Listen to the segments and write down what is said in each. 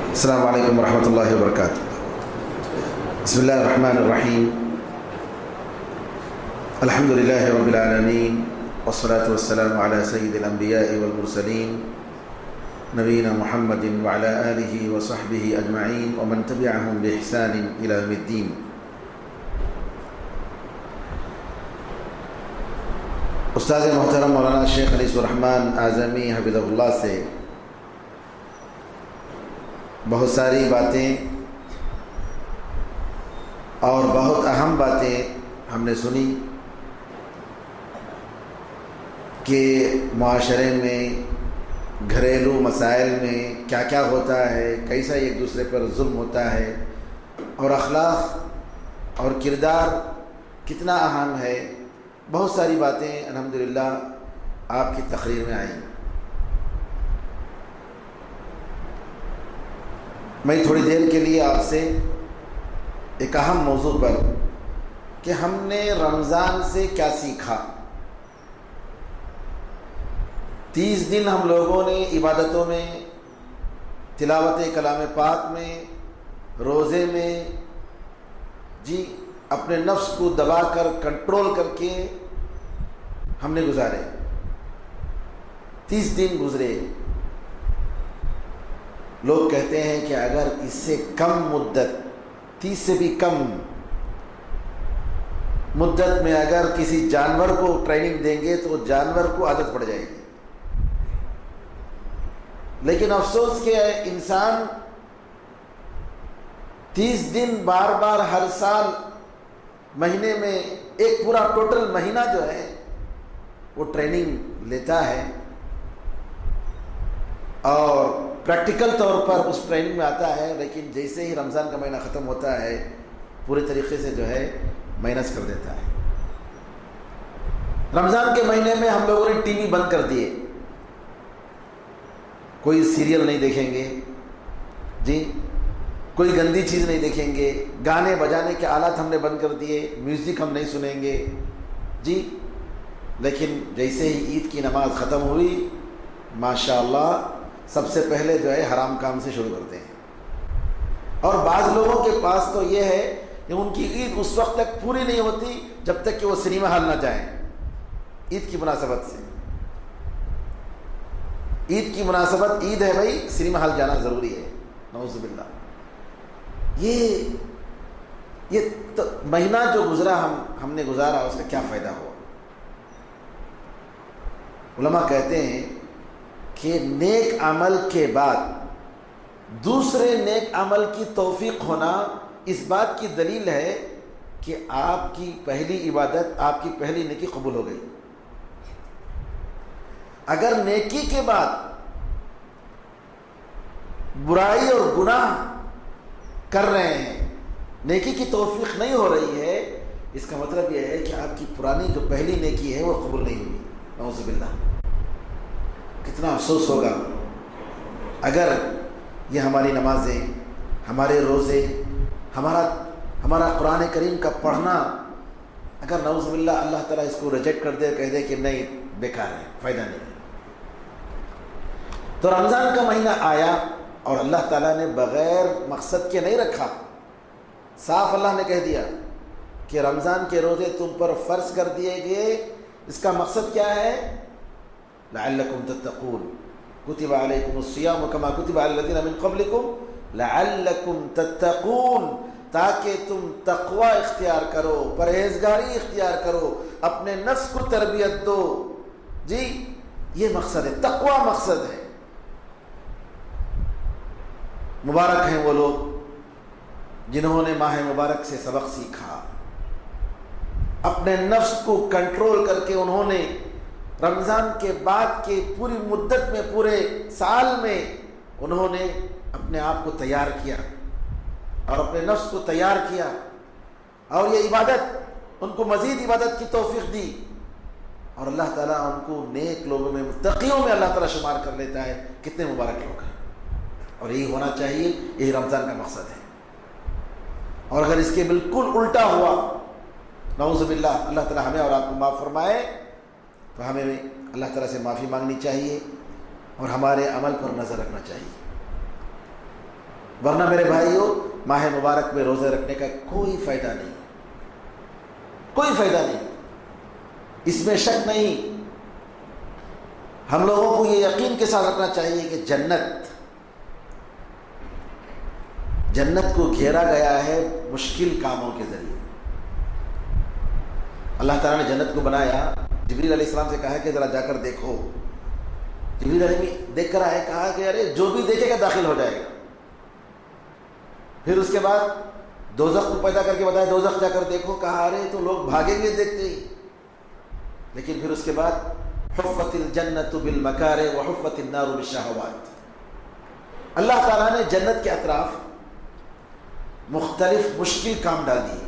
السلام علیکم ورحمۃ اللہ وبرکاتہ. بسم اللہ الرحمن الرحیم. الحمد للہ رب العالمین والصلاة والسلام علی سید الانبیاء والمرسلین نبینا محمد وعلی آلہ وصحبہ اجمعین ومن تبعہم بإحسان الی یوم الدین. استاد محترم مولانا شیخ انیس الرحمن اعظمی حفظہ اللہ سے بہت ساری باتیں اور بہت اہم باتیں ہم نے سنی کہ معاشرے میں گھریلو مسائل میں کیا کیا ہوتا ہے، کیسا ایک دوسرے پر ظلم ہوتا ہے، اور اخلاق اور کردار کتنا اہم ہے. بہت ساری باتیں الحمدللہ آپ کی تقریر میں آئیں. میں تھوڑی دیر کے لیے آپ سے ایک اہم موضوع پر کہ ہم نے رمضان سے کیا سیکھا. 30 دن ہم لوگوں نے عبادتوں میں، تلاوت کلام پاک میں، روزے میں اپنے نفس کو دبا کر کنٹرول کر کے ہم نے گزارے. 30 دن گزرے. لوگ کہتے ہیں کہ اگر اس سے کم مدت، 30 سے بھی کم مدت میں اگر کسی جانور کو ٹریننگ دیں گے تو وہ جانور کو عادت پڑ جائے گی. لیکن افسوس کہ انسان 30 دن بار بار ہر سال، مہینے میں ایک پورا ٹوٹل مہینہ جو ہے وہ ٹریننگ لیتا ہے اور پریکٹیکل طور پر اس ٹریننگ میں آتا ہے، لیکن جیسے ہی رمضان کا مہینہ ختم ہوتا ہے پورے طریقے سے جو ہے مائنس کر دیتا ہے. رمضان کے مہینے میں ہم لوگوں نے ٹی وی بند کر دیے، کوئی سیریل نہیں دیکھیں گے کوئی گندی چیز نہیں دیکھیں گے، گانے بجانے کے آلات ہم نے بند کر دیے، میوزک ہم نہیں سنیں گے لیکن جیسے ہی عید کی نماز ختم ہوئی ماشاءاللہ سب سے پہلے جو ہے حرام کام سے شروع کرتے ہیں. اور بعض لوگوں کے پاس تو یہ ہے کہ ان کی عید اس وقت تک پوری نہیں ہوتی جب تک کہ وہ سنیما ہال نہ جائیں. عید کی مناسبت سے، عید کی مناسبت عید ہے بھائی، سنیما ہال جانا ضروری ہے. نعوذ باللہ. یہ مہینہ جو گزرا ہم نے گزارا، اس کا کیا فائدہ ہوا؟ علماء کہتے ہیں کہ نیک عمل کے بعد دوسرے نیک عمل کی توفیق ہونا اس بات کی دلیل ہے کہ آپ کی پہلی عبادت، آپ کی پہلی نیکی قبول ہو گئی. اگر نیکی کے بعد برائی اور گناہ کر رہے ہیں، نیکی کی توفیق نہیں ہو رہی ہے، اس کا مطلب یہ ہے کہ آپ کی پرانی جو پہلی نیکی ہے وہ قبول نہیں ہوئی. نعوذ باللہ. کتنا افسوس ہوگا اگر یہ ہماری نمازیں، ہمارے روزے، ہمارا قرآن کریم کا پڑھنا اگر نعوذ باللہ اللہ تعالیٰ اس کو ریجیکٹ کر دے، کہہ دے کہ نہیں بیکار ہے، فائدہ نہیں. تو رمضان کا مہینہ آیا اور اللہ تعالیٰ نے بغیر مقصد کے نہیں رکھا. صاف اللہ نے کہہ دیا کہ رمضان کے روزے تم پر فرض کر دیے گئے. اس کا مقصد کیا ہے؟ لعلکم تتقون، کتب علیکم الصیام کما کتب علی الذین من قبلکم لعلکم تتقون، تاکہ تم تقوی اختیار کرو، پرہیزگاری اختیار کرو، اپنے نفس کو تربیت دو. یہ مقصد ہے، تقوی مقصد ہے. مبارک ہیں وہ لوگ جنہوں نے ماہ مبارک سے سبق سیکھا، اپنے نفس کو کنٹرول کر کے انہوں نے رمضان کے بعد کے پوری مدت میں، پورے سال میں انہوں نے اپنے آپ کو تیار کیا اور اپنے نفس کو تیار کیا، اور یہ عبادت ان کو مزید عبادت کی توفیق دی، اور اللہ تعالیٰ ان کو نیک لوگوں میں، متقیوں میں اللہ تعالیٰ شمار کر لیتا ہے. کتنے مبارک لوگ ہیں. اور یہی ہونا چاہیے، یہی رمضان کا مقصد ہے. اور اگر اس کے بالکل الٹا ہوا، نعوذ باللہ، اللہ تعالیٰ ہمیں اور آپ کو معاف فرمائے، تو ہمیں اللہ تعالیٰ سے معافی مانگنی چاہیے اور ہمارے عمل پر نظر رکھنا چاہیے، ورنہ میرے بھائیوں ماہ مبارک میں روزے رکھنے کا کوئی فائدہ نہیں، کوئی فائدہ نہیں، اس میں شک نہیں۔ ہم لوگوں کو یہ یقین کے ساتھ رکھنا چاہیے کہ جنت کو گھیرا گیا ہے مشکل کاموں کے ذریعے۔ اللہ تعالیٰ نے جنت کو بنایا، جبریل علیہ السلام سے کہا کہ ذرا جا کر دیکھو، جبریل علیہ دیکھ کر آئے، کہا کہ ارے جو بھی دیکھے گا داخل ہو جائے گا۔ پھر اس کے بعد دوزخ کو پیدا کر کے بتایا، دوزخ جا کر دیکھو، کہا ارے تو لوگ بھاگیں گے دیکھتے ہی۔ لیکن پھر اس کے بعد حفت الجنت بالمکارہ وحفت النار بالشہوات، اللہ تعالیٰ نے جنت کے اطراف مختلف مشکل کام ڈال دیے،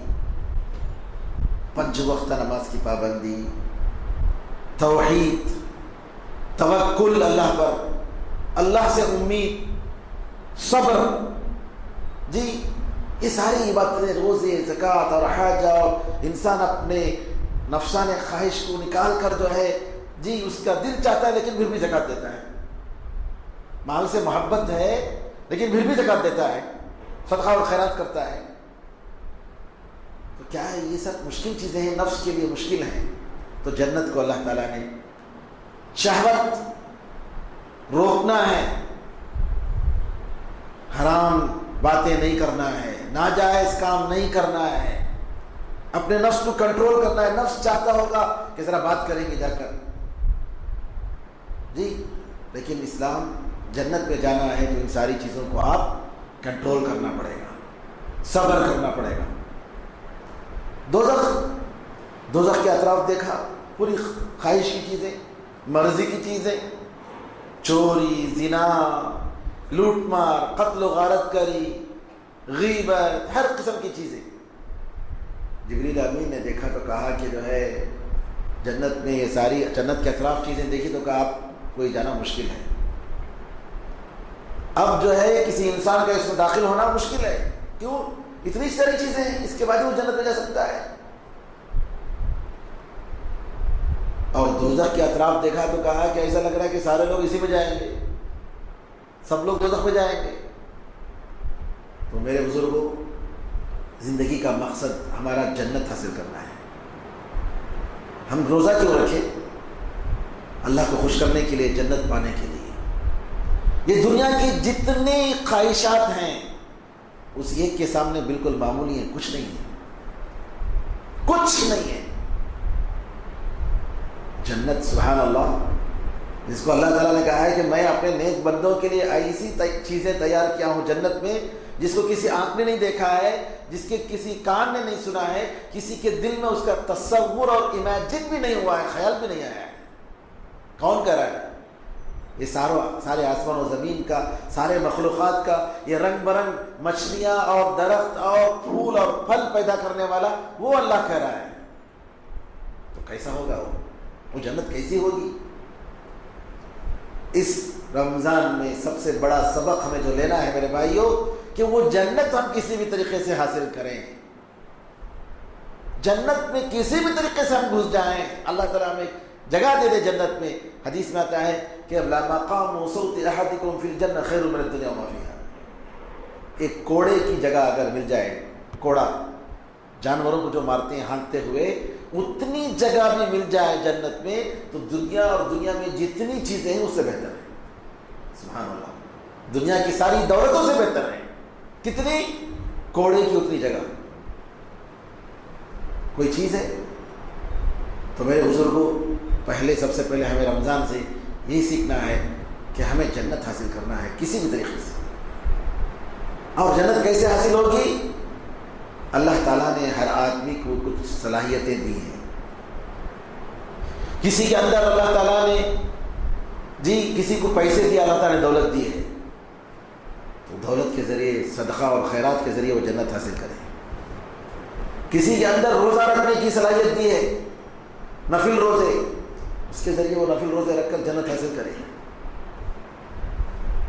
5 وقت نماز کی پابندی، توحید، توکل اللہ پر، اللہ سے امید، صبر، جی یہ ساری باتیں، روزے، زکوٰۃ اور حج، اور انسان اپنے نفسانی خواہش کو نکال کر جو ہے جی اس کا دل چاہتا ہے لیکن پھر بھی زکوٰۃ دیتا ہے، مال سے محبت ہے لیکن پھر بھی زکوٰۃ دیتا ہے، صدقہ اور خیرات کرتا ہے۔ تو کیا ہے، یہ سب مشکل چیزیں ہیں، نفس کے لیے مشکل ہیں۔ تو جنت کو اللہ تعالیٰ نے شہوت روکنا ہے، حرام باتیں نہیں کرنا ہے، ناجائز کام نہیں کرنا ہے، اپنے نفس کو کنٹرول کرنا ہے۔ نفس چاہتا ہوگا کہ ذرا بات کریں گے جا کر جی، لیکن اسلام جنت میں جانا ہے تو ان ساری چیزوں کو آپ کنٹرول کرنا پڑے گا، صبر کرنا پڑے گا۔ دوزخ کے اطراف دیکھا، پوری خواہش کی چیزیں، مرضی کی چیزیں، چوری، زنا، لوٹ مار، قتل و غارت کاری، غیبت، ہر قسم کی چیزیں۔ جبریل امین نے دیکھا تو کہا کہ جو ہے جنت میں یہ ساری جنت کے اطراف چیزیں دیکھی تو کہا آپ کوئی جانا مشکل ہے، اب جو ہے کسی انسان کا اس میں داخل ہونا مشکل ہے۔ کیوں؟ اتنی ساری چیزیں ہیں، اس کے بعد وہ جنت میں جا سکتا ہے۔ اور دوزخ کے اطراف دیکھا تو کہا کہ ایسا لگ رہا ہے کہ سارے لوگ اسی میں جائیں گے، سب لوگ دوزخ میں جائیں گے۔ تو میرے بزرگوں، زندگی کا مقصد ہمارا جنت حاصل کرنا ہے۔ ہم روزہ کیوں رکھیں؟ اللہ کو خوش کرنے کے لیے، جنت پانے کے لیے۔ یہ دنیا کی جتنی خواہشات ہیں اس ایک کے سامنے بالکل معمولی ہے، کچھ نہیں ہے، کچھ نہیں ہے۔ جنت سبحان اللہ، جس کو اللہ تعالیٰ نے کہا ہے کہ میں اپنے نیک بندوں کے لیے ایسی چیزیں تیار کیا ہوں جنت میں جس کو کسی آنکھ نے نہیں دیکھا ہے، جس کے کسی کان نے نہیں سنا ہے، کسی کے دل میں اس کا تصور اور امیجن بھی نہیں ہوا ہے، خیال بھی نہیں آیا ہے۔ کون کہہ رہا ہے؟ یہ سارے آسمان و زمین کا، سارے مخلوقات کا، یہ رنگ برنگ مچھلیاں اور درخت اور پھول اور پھل پیدا کرنے والا وہ اللہ کہہ رہا ہے۔ تو کیسا ہوگا وہ جنت کیسی ہوگی؟ اس رمضان میں سب سے بڑا سبق ہمیں جو لینا ہے میرے بھائیوں، کہ وہ جنت ہم کسی بھی طریقے سے حاصل کریں، جنت میں کسی بھی طریقے سے ہم گھس جائیں، اللہ تعالیٰ ہمیں جگہ دے دے جنت میں۔ حدیث میں آتا ہے کہ مقام صوت احدکم فی الجنہ خیر من الدنیا وما فیہا، ایک کوڑے کی جگہ اگر مل جائے، کوڑا جانوروں کو جو مارتے ہیں ہانکتے ہوئے، اتنی جگہ بھی مل جائے جنت میں تو دنیا اور دنیا میں جتنی چیزیں ہیں اس سے بہتر ہے۔ سبحان اللہ، دنیا کی ساری دولتوں سے بہتر ہے۔ کتنی؟ کوڑے کی اتنی جگہ کوئی چیز ہے؟ تو میرے بزرگوں، سب سے پہلے ہمیں رمضان سے یہی سیکھنا ہے کہ ہمیں جنت حاصل کرنا ہے کسی بھی طریقے سے۔ اور جنت کیسے حاصل ہوگی؟ اللہ تعالیٰ نے ہر آدمی کو کچھ صلاحیتیں دی ہیں۔ کسی کے اندر اللہ تعالیٰ نے کسی کو پیسے دیا، اللہ تعالیٰ نے دولت دی ہے، تو دولت کے ذریعے، صدقہ اور خیرات کے ذریعے وہ جنت حاصل کرے۔ کسی کے اندر روزہ رکھنے کی صلاحیت دی ہے، نفل روزے، اس کے ذریعے وہ نفل روزے رکھ کر جنت حاصل کرے۔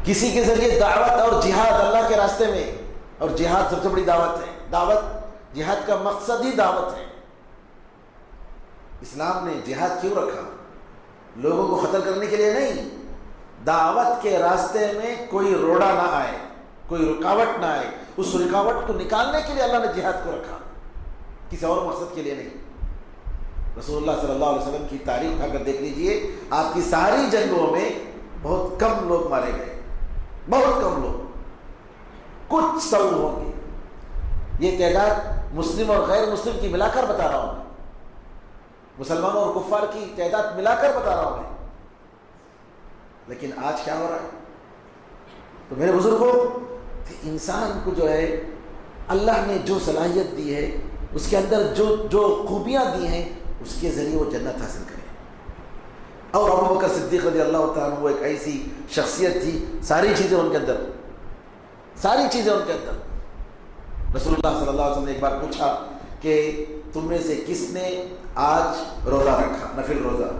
کسی کے ذریعے دعوت اور جہاد اللہ کے راستے میں، اور جہاد سب سے بڑی دعوت ہے۔ دعوت، جہاد کا مقصد ہی دعوت ہے۔ اسلام نے جہاد کیوں رکھا؟ لوگوں کو قتل کرنے کے لیے نہیں، دعوت کے راستے میں کوئی روڑا نہ آئے، کوئی رکاوٹ نہ آئے. اس رکاوٹ کو نکالنے کے لیے اللہ نے جہاد کو رکھا، کسی اور مقصد کے لیے نہیں. رسول اللہ صلی اللہ علیہ وسلم کی تاریخ اٹھا کر دیکھ لیجئے، آپ کی ساری جنگوں میں بہت کم لوگ مارے گئے، بہت کم لوگ، کچھ 100 ہوں گے. یہ تعداد مسلم اور غیر مسلم کی ملا کر بتا رہا ہوں، مسلمانوں اور کفار کی تعداد ملا کر بتا رہا ہوں میں. لیکن آج کیا ہو رہا ہے؟ تو میرے بزرگوں، انسان کو جو ہے اللہ نے جو صلاحیت دی ہے، اس کے اندر جو خوبیاں دی ہیں، اس کے ذریعے وہ جنت حاصل کرے. اور ابو بکر صدیق رضی اللہ تعالیٰ عنہ وہ ایک ایسی شخصیت تھی، ساری چیزیں ان کے اندر، ساری چیزیں ان کے اندر. رسول اللہ صلی اللہ علیہ وسلم نے ایک بار پوچھا کہ تم میں سے کس نے آج روزہ رکھا، نفل روزہ؟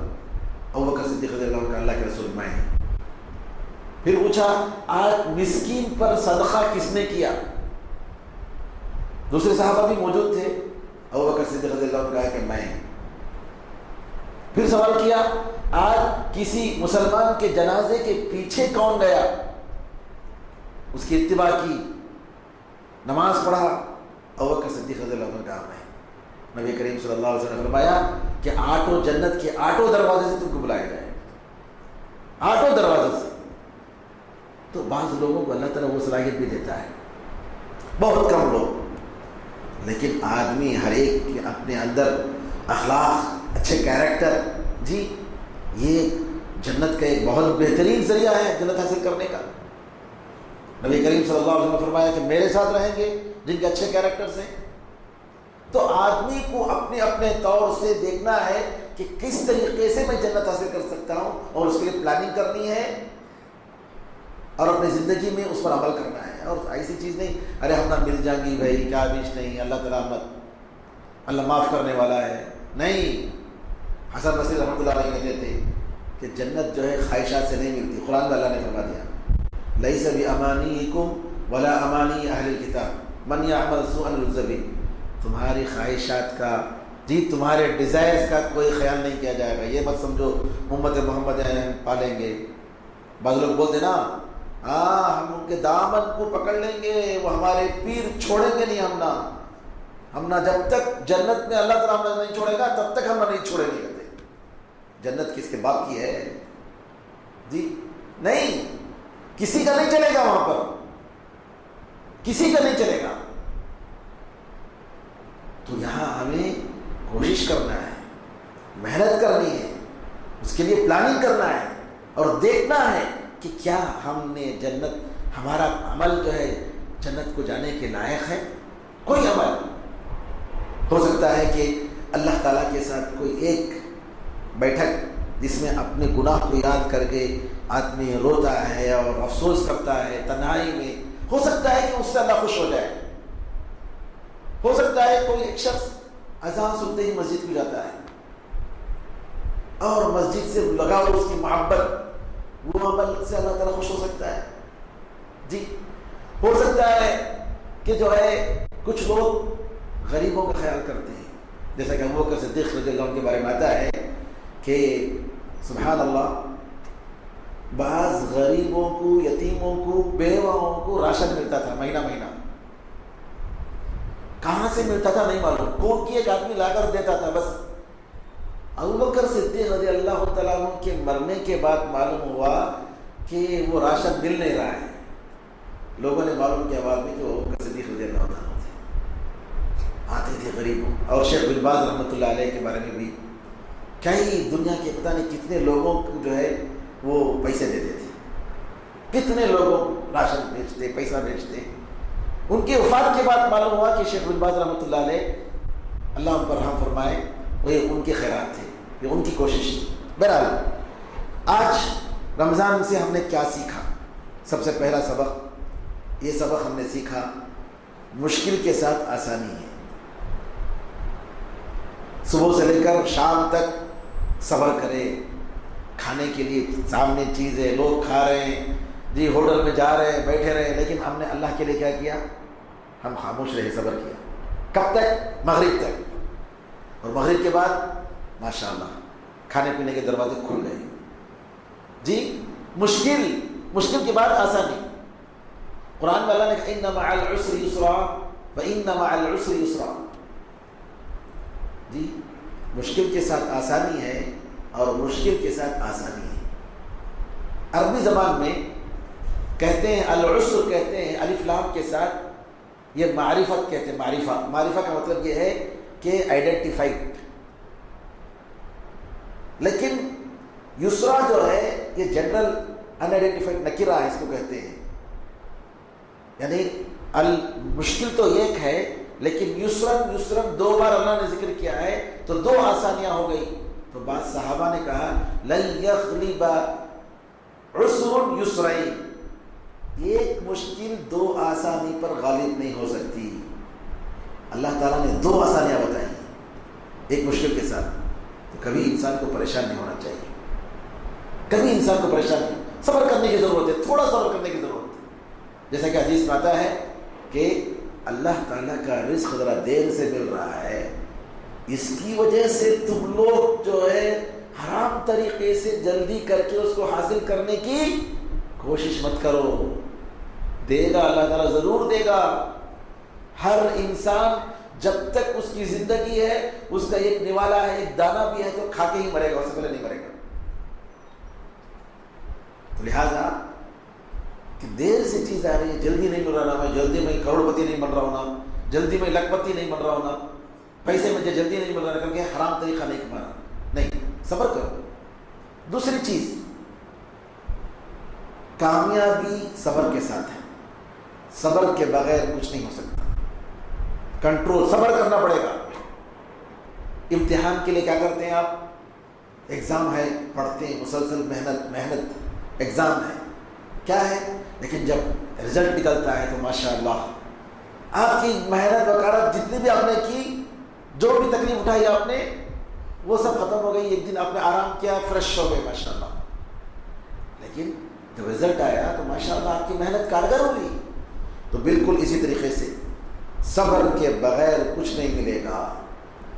ابو بکر صدیق رضی اللہ عنہ کا اللہ کے رسول میں. پھر پوچھا آج مسکین پر صدقہ کس نے کیا؟ دوسرے صحابہ بھی موجود تھے، ابو بکر صدیق رضی اللہ عنہ کہا کہ میں. پھر سوال کیا آج کسی مسلمان کے جنازے کے پیچھے کون گیا، اس کی اتباع کی، نماز پڑھا؟ ابو بکر صدیق رضی اللہ عنہ کہا میں. نبی کریم صلی اللہ علیہ وسلم نے فرمایا کہ 8 جنت کے 8 دروازے سے تم کو بلایا جائے، 8 دروازے سے. تو بعض لوگوں کو اللہ تعالیٰ وہ صلاحیت بھی دیتا ہے، بہت کم لوگ. لیکن آدمی ہر ایک کے اپنے اندر اخلاق، اچھے کیریکٹر، جی یہ جنت کا ایک بہت بہترین ذریعہ ہے جنت حاصل کرنے کا. نبی کریم صلی اللہ علیہ وسلم نے فرمایا کہ میرے ساتھ رہیں گے جن کے اچھے کیریکٹرز ہیں. تو آدمی کو اپنے اپنے طور سے دیکھنا ہے کہ کس طریقے سے میں جنت حاصل کر سکتا ہوں، اور اس کے لیے پلاننگ کرنی ہے اور اپنی زندگی میں اس پر عمل کرنا ہے. اور ایسی چیز نہیں ارے ہم نہ مل جائیں گی بھائی، کیا بیچ نہیں، اللہ تعالیٰ اللہ معاف کرنے والا ہے. نہیں، حسن بصری رحمۃ اللہ علیہ کہتے تھے کہ جنت جو ہے خواہشات سے نہیں ملتی. قرآن میں اللہ نے فرما دیا لیس بامانیکم ولا امانی اہل الکتاب من یعمل سوءا یجز بہ. تمہاری خواہشات کا، جی تمہارے ڈیزائرز کا کوئی خیال نہیں کیا جائے گا. یہ مت سمجھو امت محمد پالیں گے. بعض لوگ بولتے نا ہم ان کے دامن کو پکڑ لیں گے، وہ ہمارے پیر چھوڑیں گے نہیں، ہم نہ جب تک جنت میں اللہ تعالیٰ ہمیں نہیں چھوڑے گا تب تک ہم نہیں چھوڑیں گے. کہتے جنت کس کے باپ کی ہے؟ جی نہیں، کسی کا نہیں چلے گا وہاں پر، کسی کا نہیں چلے گا. تو یہاں ہمیں کوشش کرنا ہے، محنت کرنی ہے، اس کے لیے پلاننگ کرنا ہے اور دیکھنا ہے کہ کیا ہم نے جنت، ہمارا عمل جو ہے جنت کو جانے کے لائق ہے. کوئی عمل ہو سکتا ہے کہ اللہ تعالیٰ کے ساتھ کوئی ایک بیٹھک جس میں اپنے گناہ کو یاد کر کے آدمی روتا ہے اور افسوس کرتا ہے تنہائی میں، ہو سکتا ہے کہ اس سے اللہ خوش ہو جائے. ہو سکتا ہے کوئی ایک شخص اذان سنتے ہی مسجد کو جاتا ہے اور مسجد سے لگا ہو اس کی محبت، وہ عمل سے اللہ تعالیٰ خوش ہو سکتا ہے. جی ہو سکتا ہے کہ جو ہے کچھ لوگ غریبوں کا خیال کرتے ہیں، جیسا کہ ابو بکر صدیق رضی اللہ عنہ کے بارے میں آتا ہے کہ سبحان اللہ بعض غریبوں کو، یتیموں کو، بیواؤں کو راشن ملتا تھا مہینہ مہینہ. کہاں سے ملتا تھا نہیں معلوم، کون کی ایک آدمی لا کر دیتا تھا. بس ابو بکر صدیق رضی اللہ تعالیٰ عنہ کے مرنے کے بعد معلوم ہوا کہ وہ راشن مل نہیں رہا ہے. لوگوں نے معلوم کیا بعد میں کہ ابو بکر صدیق رضی اللہ تعالیٰ عنہ تھے، آتے تھے غریبوں. اور شیخ بن باز رحمۃ اللہ علیہ کے بارے میں بھی کئی دنیا کے پتہ نہیں کتنے لوگوں کو جو ہے وہ پیسے دیتے تھے، کتنے لوگوں راشن بیچتے، پیسہ بیچتے. ان کی وفات کے بعد معلوم ہوا کہ شیخ بن باز رحمۃ اللہ علیہ اللہ ان پر رحم فرمائے، وہ ان کے خیرات تھے، یہ ان کی کوشش تھی. بہرحال آج رمضان سے ہم نے کیا سیکھا؟ سب سے پہلا سبق، یہ سبق ہم نے سیکھا مشکل کے ساتھ آسانی ہے. صبح سے لے کر شام تک صبر کرے. کھانے کے لیے سامنے چیز ہے، لوگ کھا رہے ہیں، جی ہوٹل میں جا رہے ہیں، بیٹھے رہے، لیکن ہم نے اللہ کے لیے کیا کیا؟ ہم خاموش رہے، صبر کیا. کب تک؟ مغرب تک. اور مغرب کے بعد ماشاءاللہ کھانے پینے کے دروازے کھل گئے. جی مشکل کے بعد آسانی. قرآن میں اللہ نے کہا ان مع العسر یسرا وان مع العسر یسرا. جی مشکل کے ساتھ آسانی ہے اور مشکل کے ساتھ آسانی ہے. عربی زبان میں کہتے ہیں العسر کہتے ہیں الف لام کے ساتھ, یہ معرفت کہتے ہیں. معرفہ کا مطلب یہ ہے کہ آئیڈینٹیفائڈ. لیکن یسرا جو ہے یہ جنرل ان آئیڈینٹیفائڈ نکرہ ہے, اس کو کہتے ہیں. یعنی المشکل تو ایک ہے لیکن یسرن دو بار اللہ نے ذکر کیا ہے تو دو آسانیاں ہو گئی. تو بعض صحابہ نے کہا لن یغلب عسر یسرین, ایک مشکل دو آسانی پر غالب نہیں ہو سکتی. اللہ تعالیٰ نے دو آسانیاں بتائی ایک مشکل کے ساتھ. تو کبھی انسان کو پریشان نہیں ہونا چاہیے, کبھی انسان کو پریشان نہیں, صبر کرنے کی ضرورت ہے, تھوڑا صبر کرنے کی ضرورت ہے. جیسا کہ حدیث میں آتا ہے کہ اللہ تعالیٰ کا رزق ذرا دیر سے مل رہا ہے, اس کی وجہ سے تم لوگ جو ہے حرام طریقے سے جلدی کر کے اس کو حاصل کرنے کی کوشش مت کرو. دے گا اللہ تعالیٰ, ضرور دے گا. ہر انسان جب تک اس کی زندگی ہے اس کا ایک نوالا ہے, ایک دانہ بھی ہے تو کھا کے ہی مرے گا, اس سے پہلے نہیں مرے گا. تو لہٰذا کہ دیر سے چیز آ رہی ہے, جلدی نہیں مل رہا نا, میں جلدی میں کروڑپتی نہیں بن رہا ہوں نا, جلدی میں لکھپتی نہیں بن رہا ہوں نا, پیسے مجھے جلدی نہیں مل رہا کر کے حرام طریقہ نہیں کمانا. نہیں, صبر کرو. دوسری چیز, کامیابی صبر کے ساتھ ہے. صبر کے بغیر کچھ نہیں ہو سکتا. کنٹرول, صبر کرنا پڑے گا. امتحان کے لیے کیا کرتے ہیں آپ؟ ایگزام ہے, پڑھتے ہیں, مسلسل محنت ایگزام ہے, کیا ہے, لیکن جب رزلٹ نکلتا ہے تو ماشاءاللہ آپ کی محنت وکارت جتنی بھی آپ نے کی, جو بھی تکلیف اٹھائی آپ نے, وہ سب ختم ہو گئی. ایک دن آپ نے آرام کیا, فریش ہو گئے ماشاءاللہ. لیکن جب رزلٹ آیا تو ماشاءاللہ آپ کی محنت کارگر ہو گئی. تو بالکل اسی طریقے سے صبر کے بغیر کچھ نہیں ملے گا.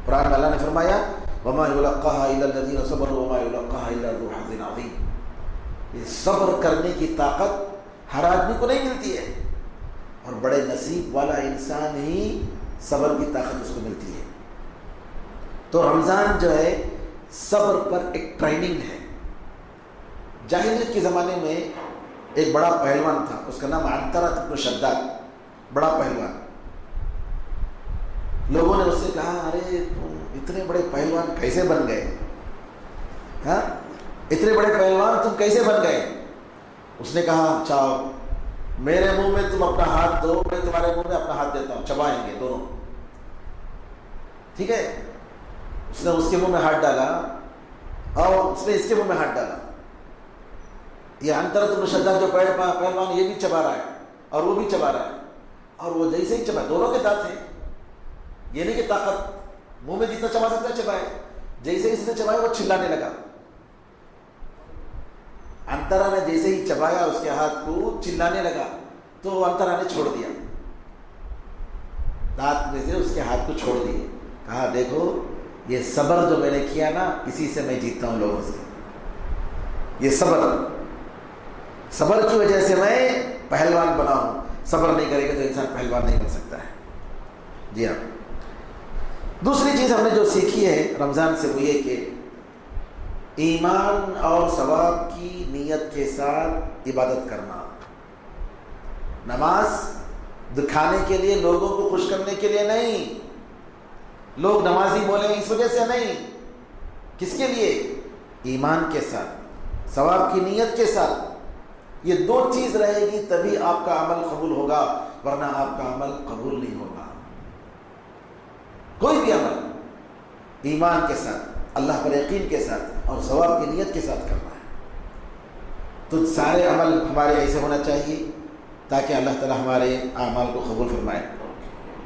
قرآن میں اللہ نے فرمایا وما يلقاها الا الذين صبروا وما يلقاها الا ذو حظ عظيم. یہ صبر کرنے کی طاقت ہر آدمی کو نہیں ملتی ہے, اور بڑے نصیب والا انسان ہی صبر کی طاقت اس کو ملتی ہے. تو رمضان جو ہے صبر پر ایک ٹریننگ ہے. جاہلیت کے زمانے میں ایک بڑا پہلوان تھا, اس کا نام عنترہ بن شداد, بڑا پہلوان. لوگوں نے اس سے کہا ارے تم اتنے بڑے پہلوان کیسے بن گئے, ہاں اتنے بڑے پہلوان تم کیسے بن گئے؟ اس نے کہا چاہو میرے منہ میں تم اپنا ہاتھ دو, میں تمہارے منہ میں اپنا ہاتھ دیتا ہوں, چبائیں گے دونوں, ٹھیک ہے. اس نے اس کے منہ میں ہاتھ ڈالا اور اس نے اس کے منہ میں ہاتھ ڈالا. یہ عنترہ بن شداد جو پہلوان یہ بھی چبا رہا ہے اور وہ بھی چبا رہا ہے, اور وہ جیسے ہی چبا, دونوں کے دانت ہیں, یہ نہیں کہ طاقت منہ میں جتنا چبا سکتا ہے چبائے. جیسے اس نے چبایا وہ چلانے لگا. عنترہ نے جیسے ہی چبایا اس کے ہاتھ کو, چلانے لگا, تو عنترہ نے چھوڑ دیا, دانت میں سے اس کے ہاتھ کو چھوڑ دیے. کہا دیکھو یہ صبر جو میں نے کیا نا, اسی سے میں جیتتا ہوں لوگوں سے. یہ صبر کی وجہ سے میں پہلوان بنا ہوں. صبر نہیں کرے گا تو انسان پہلوان نہیں بن سکتا ہے. جی ہاں. دوسری چیز ہم نے جو سیکھی ہے رمضان سے وہ یہ کہ ایمان اور ثواب کی نیت کے ساتھ عبادت کرنا. نماز دکھانے کے لیے, لوگوں کو خوش کرنے کے لیے نہیں. لوگ نمازی بولیں اس وجہ سے نہیں. کس کے لیے؟ ایمان کے ساتھ, ثواب کی نیت کے ساتھ. یہ دو چیز رہے گی تبھی آپ کا عمل قبول ہوگا, ورنہ آپ کا عمل قبول نہیں ہوگا. کوئی بھی عمل ایمان کے ساتھ, اللہ پر یقین کے ساتھ اور ثواب کی نیت کے ساتھ کرنا ہے. تو سارے عمل ہمارے ایسے ہونا چاہیے تاکہ اللہ تعالی ہمارے اعمال کو قبول فرمائے.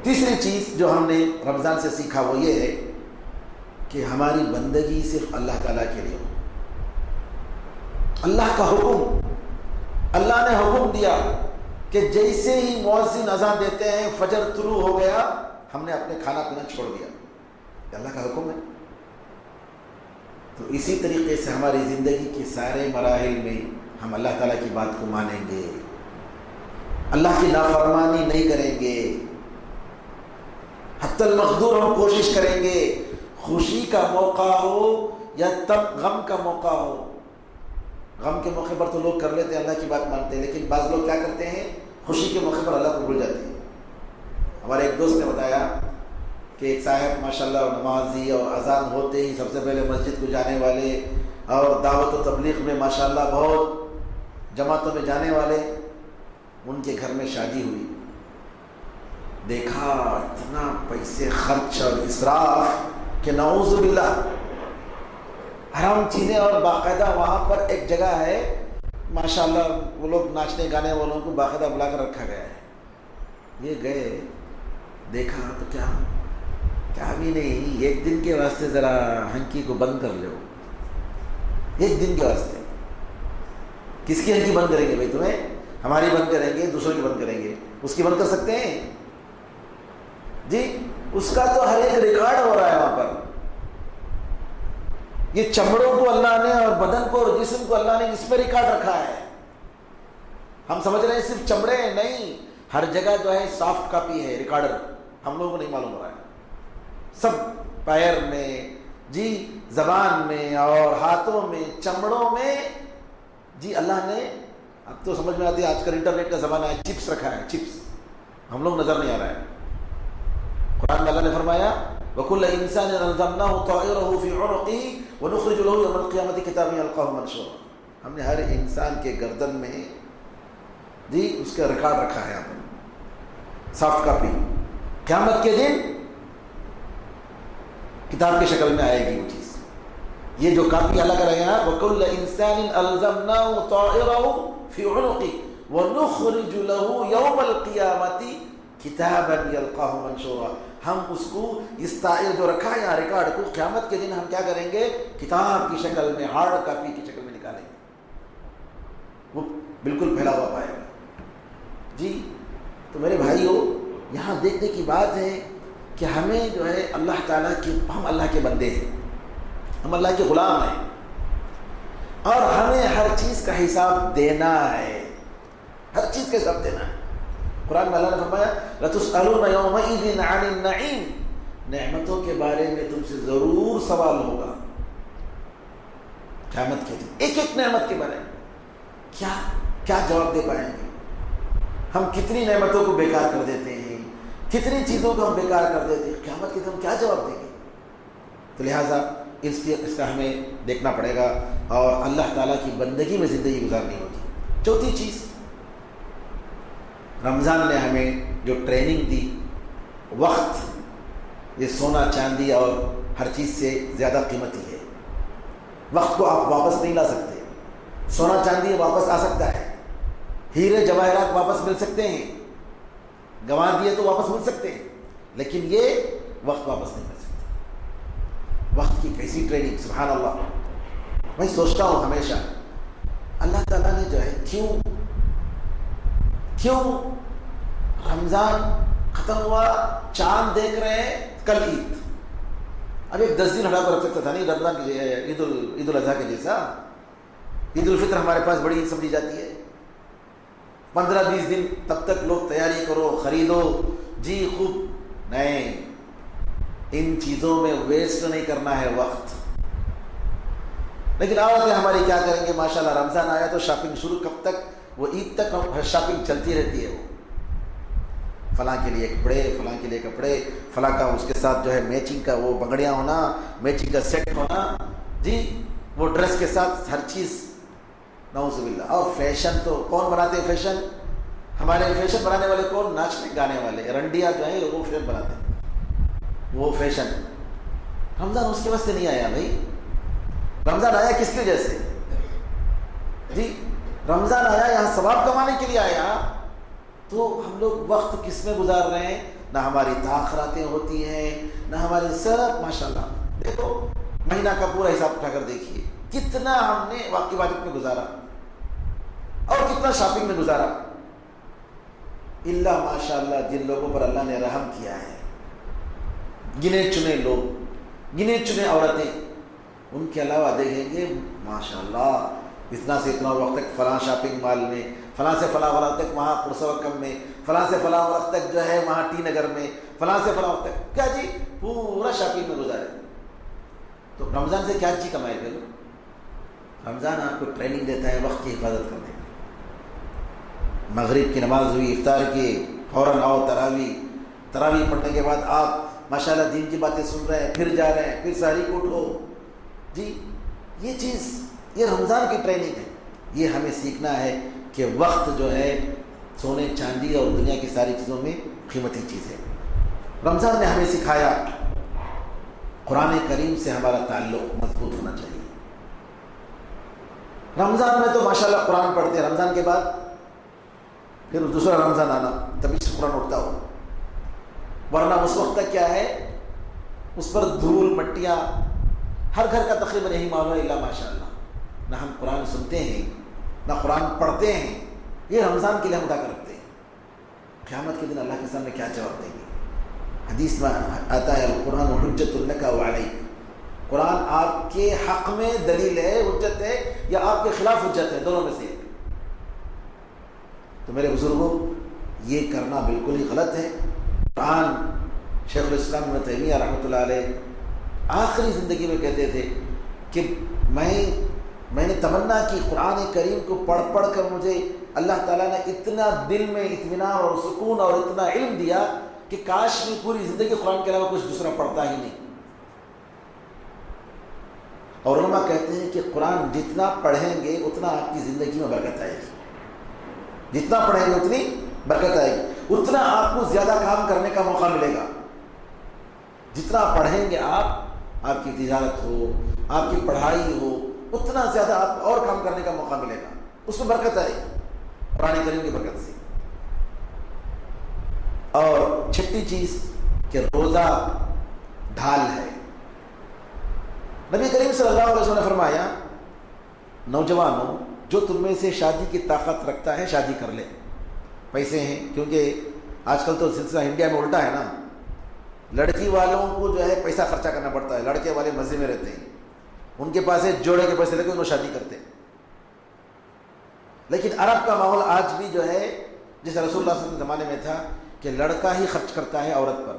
تیسری چیز جو ہم نے رمضان سے سیکھا وہ یہ ہے کہ ہماری بندگی صرف اللہ تعالیٰ کے لیے ہو. اللہ کا حکم, اللہ نے حکم دیا کہ جیسے ہی مؤذن اذان دیتے ہیں فجر طلوع ہو گیا, ہم نے اپنے کھانا پینا چھوڑ دیا. یہ اللہ کا حکم ہے. تو اسی طریقے سے ہماری زندگی کے سارے مراحل میں ہم اللہ تعالیٰ کی بات کو مانیں گے، اللہ کی نافرمانی نہیں کریں گے، حتی المقدور ہم کوشش کریں گے، خوشی کا موقع ہو یا تب غم کا موقع ہو۔ غم کے موقع پر تو لوگ کر لیتے ہیں، اللہ کی بات مانتے ہیں، لیکن بعض لوگ کیا کرتے ہیں، خوشی کے موقع پر اللہ کو بھول جاتے ہیں۔ ہمارے ایک دوست نے بتایا کہ ایک صاحب ماشاءاللہ نمازی، اور اذان ہوتے ہی سب سے پہلے مسجد کو جانے والے، اور دعوت و تبلیغ میں ماشاءاللہ بہت جماعتوں میں جانے والے، ان کے گھر میں شادی ہوئی، دیکھا اتنا پیسے خرچ اور اسراف کہ نعوذ باللہ، حرام چیزیں، اور باقاعدہ وہاں پر ایک جگہ ہے ماشاءاللہ وہ لوگ ناچنے گانے والوں کو باقاعدہ بلا کر رکھا گیا ہے۔ یہ گئے دیکھا تو کیا بھی نہیں، ایک دن کے واسطے ذرا ہنکی کو بند کر لو، ایک دن کے واسطے۔ کس کی ہنکی بند کریں گے بھائی؟ تمہیں؟ ہماری بند کریں گے، دوسروں کی بند کریں گے، اس کی بند کر سکتے ہیں جی؟ اس کا تو ہر ایک ریکارڈ ہو رہا ہے وہاں پر۔ یہ چمڑوں کو اللہ نے اور بدن کو اور جسم کو اللہ نے اس پہ ریکارڈ رکھا ہے۔ ہم سمجھ رہے ہیں صرف چمڑے، نہیں، ہر جگہ جو ہے سافٹ کاپی ہے، ریکارڈر، ہم لوگوں کو نہیں معلوم ہو رہا ہے۔ سب پیر میں جی، زبان میں اور ہاتھوں میں، چمڑوں میں جی، اللہ نے، اب تو سمجھ میں آتی ہے، آج کل انٹرنیٹ کا زمانہ ہے، چپس رکھا ہے، چپس، ہم لوگ نظر نہیں آ رہا ہے۔ قرآن میں اللہ نے فرمایا وَكُلَّ إِنسَانٍ أَلْزَمْنَاهُ طَائِرَهُ فِي عُنُقِهِ وَنُخْرِجُ لَهُ يَوْمَ الْقِيَامَةِ كِتَابًا يَلْقَاهُ مَنشُورًا۔ ہم نے ہر انسان کے گردن میں جی اس کا ریکارڈ رکھا ہے، یہاں پر سافٹ کاپی، قیامت کے دن کتاب کی شکل میں آئے گی وہ چیز۔ یہ جو کاپی اللہ کا رہا ہے، وَكُلَّ إِنسَانٍ أَلْزَمْنَاهُ طَائِرَهُ فِي عُنُقِهِ وَنُخْرِجُ لَهُ يَوْمَ الْقِيَامَةِ كِتَابًا يَلْقَاهُ مَنشُورًا۔ ہم اس کو، اس طائر جو رکھا ہے یہاں ریکارڈ کو، قیامت کے دن ہم کیا کریں گے؟ کتاب کی شکل میں، ہارڈ کاپی کی شکل میں نکالیں گے، وہ بالکل پھیلا ہوا پائے گا جی۔ تو میرے بھائیو، یہاں دیکھنے کی بات ہے کہ ہمیں جو ہے اللہ تعالیٰ کی، ہم اللہ کے بندے ہیں، ہم اللہ کے غلام ہیں، اور ہمیں ہر چیز کا حساب دینا ہے، ہر چیز کا حساب دینا ہے۔ قرآن میں اللہ نے فرمایا لَتُسْأَلُونَ يَوْمَئِذٍ عَنِ النَّعِيمِ، نعمتوں کے بارے میں تم سے ضرور سوال ہوگا قیامت کے دن، ایک ایک نعمت کے بارے میں کیا جواب دے پائیں گے؟ ہم کتنی نعمتوں کو بیکار کر دیتے ہیں، کتنی چیزوں کو ہم بیکار کر دیتے ہیں، قیامت کے دن ہم کیا جواب دیں گے؟ تو لہٰذا اس کا ہمیں دیکھنا پڑے گا، اور اللہ تعالیٰ کی بندگی میں زندگی گزارنی ہوگی۔ چوتھی چیز، رمضان نے ہمیں جو ٹریننگ دی، وقت یہ سونا چاندی اور ہر چیز سے زیادہ قیمتی ہے۔ وقت کو آپ واپس نہیں لا سکتے، سونا چاندی واپس آ سکتا ہے، ہیرے جواہرات واپس مل سکتے ہیں، گنوا دیے تو واپس مل سکتے ہیں، لیکن یہ وقت واپس نہیں مل سکتا۔ وقت کی کیسی ٹریننگ، سبحان اللہ۔ میں سوچتا ہوں ہمیشہ، اللہ تعالیٰ نے جو ہے کیوں رمضان ختم ہوا، چاند دیکھ رہے ہیں، کل عید، اب ایک 10 دن ہٹا کر رکھ سکتا تھا، نہیں رمضان کے عید الاضحیٰ کے جیسا۔ عید الفطر ہمارے پاس بڑی عید سمجھی جاتی ہے، 15-20 دن تب تک لوگ تیاری کرو، خریدو جی خوب، نہیں، ان چیزوں میں ویسٹ نہیں کرنا ہے وقت۔ لیکن عادت ہے ہماری، کیا کریں گے، ماشاءاللہ رمضان آیا تو شاپنگ شروع، کب تک؟ وہ عید تک شاپنگ چلتی رہتی ہے، وہ فلاں کے لیے کپڑے، فلاں کے لیے کپڑے، فلاں کا اس کے ساتھ جو ہے میچنگ کا وہ بنگڑیاں ہونا، میچنگ کا سیٹ ہونا جی، وہ ڈریس کے ساتھ ہر چیز، نعوذ باللہ۔ اور فیشن تو کون بناتے ہیں؟ فیشن ہمارے فیشن بنانے والے کون؟ ناچنے گانے والے، رنڈیا جو ہیں وہ فیشن بناتے ہیں، وہ فیشن۔ رمضان اس کے واسطے نہیں آیا بھائی، رمضان آیا کس کی وجہ سے جی؟ رمضان آیا یہاں ثواب کمانے کے لیے آیا، تو ہم لوگ وقت کس میں گزار رہے ہیں؟ نہ ہماری تاخیراتیں ہوتی ہیں، نہ ہمارے سب، ماشاءاللہ دیکھو مہینہ کا پورا حساب اٹھا کر دیکھیے کتنا ہم نے واقعی عبادت میں گزارا اور کتنا شاپنگ میں گزارا۔ اللہ ماشاءاللہ جن لوگوں پر اللہ نے رحم کیا ہے، گنے چنے لوگ، گنے چنے عورتیں، ان کے علاوہ دیکھیں گے ماشاءاللہ اتنا سے اتنا وقت تک فلاں شاپنگ مال میں، فلاں سے فلاں وقت تک وہاں پرسوکم میں، فلاں سے فلاں وقت تک جو ہے وہاں ٹی نگر میں، فلاں سے فلاں وقت تک، کیا جی پورا شاپنگ میں گزارے. تو رمضان سے کیا چیز کمائے گا؟ رمضان آپ کو ٹریننگ دیتا ہے وقت کی حفاظت کرنے کا. مغرب کی نماز ہوئی، افطار کی، فوراً آؤ تراویح پڑھنے کے بعد آپ ماشاءاللہ دین کی باتیں سن رہے ہیں، پھر جا رہے ہیں، پھر سحری کو اٹھو. جی یہ چیز، یہ رمضان کی ٹریننگ ہے. یہ ہمیں سیکھنا ہے کہ وقت جو ہے سونے چاندی اور دنیا کی ساری چیزوں میں قیمتی چیز ہے. رمضان نے ہمیں سکھایا قرآن کریم سے ہمارا تعلق مضبوط ہونا چاہیے. رمضان میں تو ماشاءاللہ قرآن پڑھتے ہیں، رمضان کے بعد پھر دوسرا رمضان آنا تبھی سے قرآن اٹھتا ہو، ورنہ اس وقت تک کیا ہے اس پر دھول مٹیاں ہر گھر کا تقریباً یہی ماحول ہے. الا ماشاءاللہ نہ ہم قرآن سنتے ہیں نہ قرآن پڑھتے ہیں. یہ رمضان کے لیے ہم ادا کرتے ہیں. قیامت کے دن اللہ کے سامنے کیا جواب دیں گے؟ حدیث میں آتا ہے القرآن حجت لک و علیک، قرآن آپ کے حق میں دلیل ہے، حجت ہے، یا آپ کے خلاف حجت ہے، دونوں میں سے ایک. تو میرے بزرگوں یہ کرنا بالکل ہی غلط ہے. قرآن شیخ الاسلام ابن تیمیہ رحمۃ اللہ علیہ آخری زندگی میں کہتے تھے کہ میں نے تمنا کی قرآن کریم کو پڑھ پڑھ کر مجھے اللہ تعالیٰ نے اتنا دل میں اطمینان اور سکون اور اتنا علم دیا کہ کاش میں پوری زندگی قرآن کے علاوہ کچھ دوسرا پڑھتا ہی نہیں. اور علماء کہتے ہیں کہ قرآن جتنا پڑھیں گے اتنا آپ کی زندگی میں برکت آئے گی، جتنا پڑھیں گے اتنی برکت آئے گی، اتنا آپ کو زیادہ کام کرنے کا موقع ملے گا. جتنا پڑھیں گے آپ کی تجارت ہو، آپ کی پڑھائی ہو، اتنا زیادہ آپ اور کام کرنے کا موقع ملے گا، اس میں برکت آئے گی قرآن کریم کی برکت سے. اور چھٹی چیز کہ روزہ ڈھال ہے. نبی کریم صلی اللہ علیہ وسلم نے فرمایا نوجوانوں جو تم میں سے شادی کی طاقت رکھتا ہے شادی کر لے. پیسے ہیں، کیونکہ آج کل تو سلسلہ انڈیا میں الٹا ہے نا، لڑکی والوں کو جو ہے پیسہ خرچہ کرنا پڑتا ہے، لڑکے والے مزے میں رہتے ہیں، ان کے پاس جوڑے کے پیسے لے کے انہوں شادی کرتے ہیں. لیکن عرب کا ماحول آج بھی جو ہے جیسے رسول اللہ صلی اللہ علیہ وسلم کے زمانے میں تھا کہ لڑکا ہی خرچ کرتا ہے عورت پر،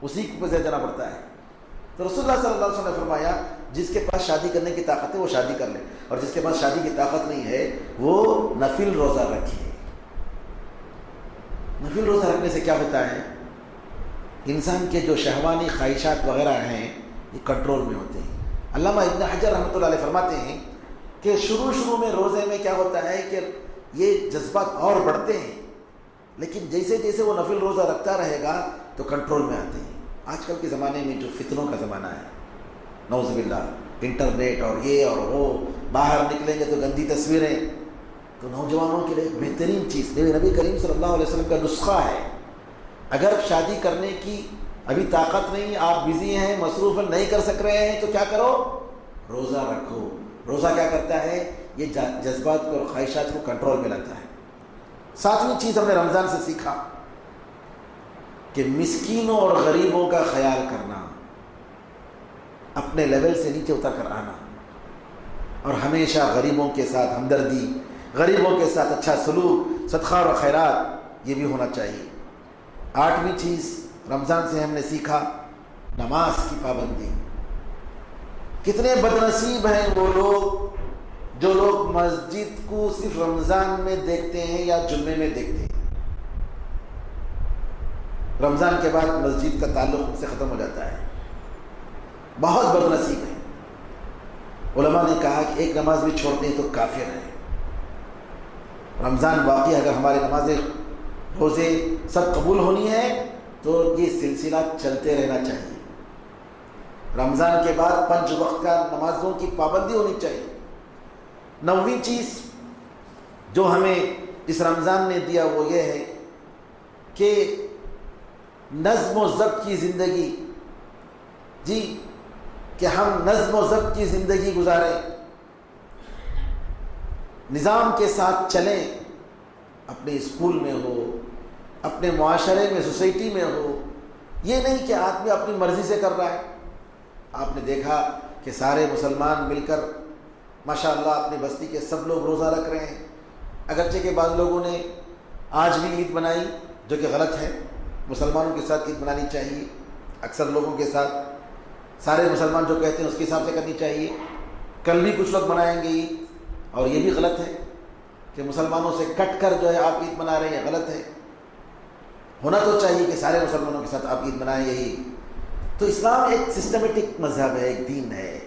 اسی کو پیسے دینا پڑتا ہے. تو رسول اللہ صلی اللہ علیہ وسلم نے فرمایا جس کے پاس شادی کرنے کی طاقت ہے وہ شادی کر لے، اور جس کے پاس شادی کی طاقت نہیں ہے وہ نفل روزہ رکھے. نفل روزہ رکھنے سے کیا ہوتا ہے؟ انسان کے جو شہوانی خواہشات وغیرہ ہیں یہ کنٹرول میں ہوتے ہیں. علامہ ابن حجر رحمۃ اللہ علیہ فرماتے ہیں کہ شروع میں روزے میں کیا ہوتا ہے کہ یہ جذبات اور بڑھتے ہیں، لیکن جیسے جیسے وہ نفل روزہ رکھتا رہے گا تو کنٹرول میں آتے ہیں. آج کل کے زمانے میں جو فتنوں کا زمانہ ہے، نعوذ باللہ، انٹرنیٹ اور یہ اور وہ، باہر نکلیں گے تو گندی تصویریں. تو نوجوانوں کے لیے ایک بہترین چیز نبی کریم صلی اللہ علیہ وسلم کا نسخہ ہے. اگر شادی کرنے کی ابھی طاقت نہیں، آپ بزی ہیں، مصروف نہیں کر سک رہے ہیں، تو کیا کرو؟ روزہ رکھو. روزہ کیا کرتا ہے؟ یہ جذبات کو اور خواہشات کو کنٹرول میں لاتا ہے. 7ویں چیز ہم نے رمضان سے سیکھا کہ مسکینوں اور غریبوں کا خیال کرنا، اپنے لیول سے نیچے اتر کر آنا، اور ہمیشہ غریبوں کے ساتھ ہمدردی، غریبوں کے ساتھ اچھا سلوک، صدقہ اور خیرات، یہ بھی ہونا چاہیے. 8ویں چیز رمضان سے ہم نے سیکھا نماز کی پابندی. کتنے بدنصیب ہیں وہ لوگ جو لوگ مسجد کو صرف رمضان میں دیکھتے ہیں یا جمعے میں دیکھتے ہیں، رمضان کے بعد مسجد کا تعلق ان سے ختم ہو جاتا ہے. بہت بدنصیب ہیں. علماء نے کہا کہ ایک نماز بھی چھوڑتے ہیں تو کافر ہے. رمضان باقی اگر ہماری نمازیں روزے سب قبول ہونی ہے تو یہ سلسلہ چلتے رہنا چاہیے. رمضان کے بعد 5 وقت کا نمازوں کی پابندی ہونی چاہیے. 9ویں چیز جو ہمیں اس رمضان نے دیا وہ یہ ہے کہ نظم و ضبط کی زندگی، جی کہ ہم نظم و ضبط کی زندگی گزاریں، نظام کے ساتھ چلیں. اپنے اسکول میں ہو، اپنے معاشرے میں، سوسائٹی میں ہو. یہ نہیں کہ آدمی اپنی مرضی سے کر رہا ہے. آپ نے دیکھا کہ سارے مسلمان مل کر ماشاءاللہ اپنی بستی کے سب لوگ روزہ رکھ رہے ہیں، اگرچہ کہ بعض لوگوں نے آج بھی عید منائی جو کہ غلط ہے۔ مسلمانوں کے ساتھ عید منانی چاہیے، اکثر لوگوں کے ساتھ سارے مسلمان جو کہتے ہیں اس کے حساب سے کرنی چاہیے۔ کل بھی کچھ لوگ منائیں گے عید، اور یہ بھی غلط ہے کہ مسلمانوں سے کٹ کر جو ہے آپ عید منا رہے ہیں، غلط ہے۔ ہونا تو چاہیے کہ سارے مسلمانوں کے ساتھ آپ عید منائیں، یہی تو اسلام ایک سسٹمیٹک مذہب ہے، ایک دین ہے،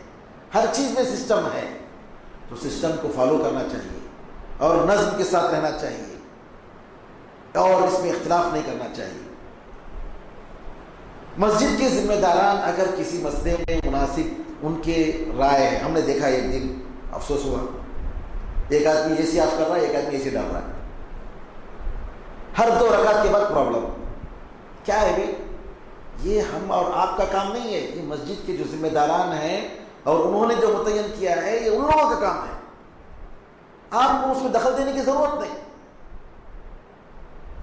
ہر چیز میں سسٹم ہے، تو سسٹم کو فالو کرنا چاہیے اور نظم کے ساتھ رہنا چاہیے اور اس میں اختلاف نہیں کرنا چاہیے۔ مسجد کے ذمہ داران اگر کسی مسئلے میں مناسب ان کے رائے ہے، ہم نے دیکھا ایک دن افسوس ہوا، ایک آدمی اے سی آف کر رہا ہے، ایک آدمی اے سی ڈال رہا ہے، ہر 2 رکعت کے بعد پرابلم۔ کیا ہے بھائی؟ یہ ہم اور آپ کا کام نہیں ہے، یہ مسجد کے جو ذمہ داران ہیں اور انہوں نے جو متعین کیا ہے یہ ان لوگوں کا کام ہے، آپ کو اس میں دخل دینے کی ضرورت نہیں،